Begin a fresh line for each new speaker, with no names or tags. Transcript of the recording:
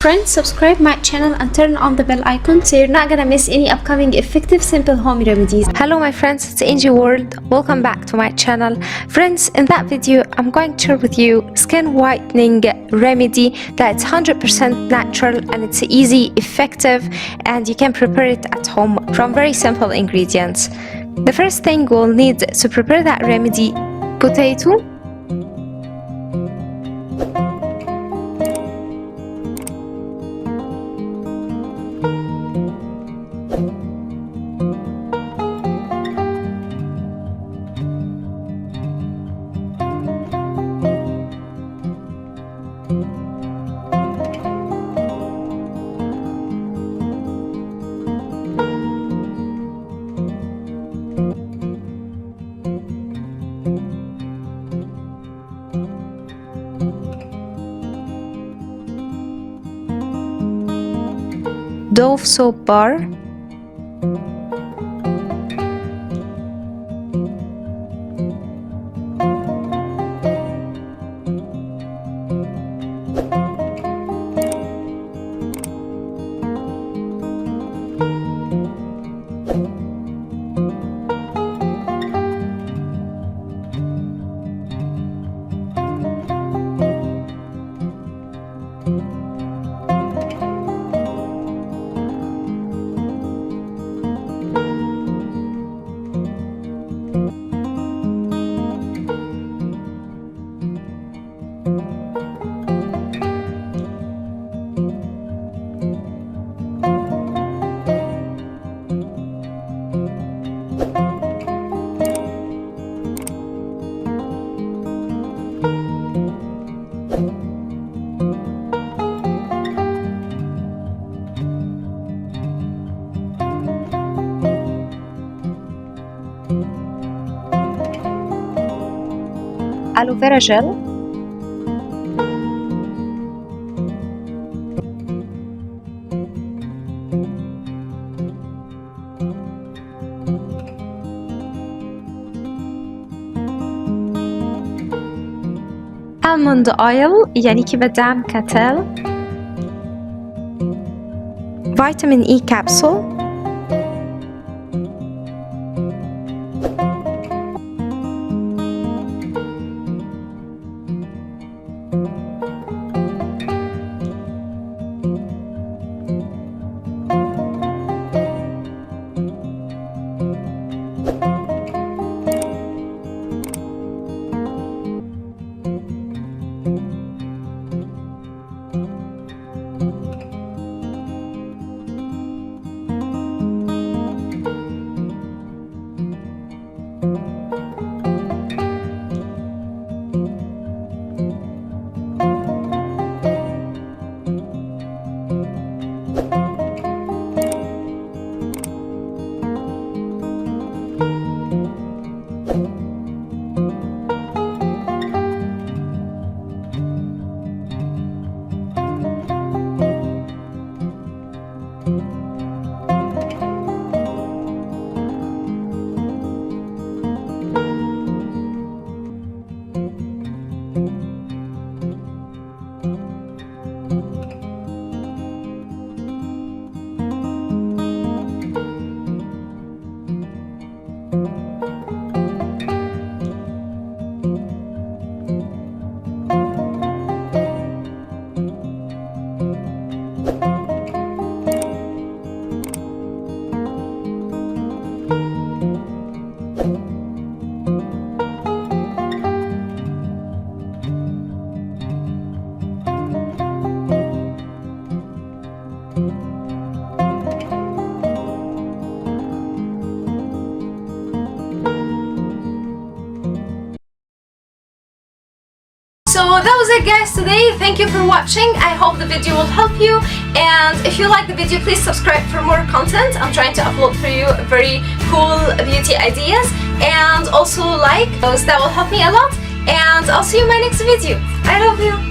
Friends, subscribe my channel and turn on the bell icon so you're not gonna miss any upcoming effective simple home remedies.
Hello my friends, it's NGWorld. Welcome back to my channel. Friends, in that video I'm going to share with you skin whitening remedy that's 100% natural and it's easy, effective, and you can prepare it at home from very simple ingredients. The first thing we'll need to prepare that remedy: potato, Dove soap bar, aloe vera gel, almond oil يعني كي بدعم كتل، vitamin E capsule،
So that was it guys today. Thank you for watching. I hope the video will help you, and if you like the video, please subscribe for more content. I'm trying to upload for you very cool beauty ideas, and also like those. That will help me a lot, and I'll see you in my next video. I love you.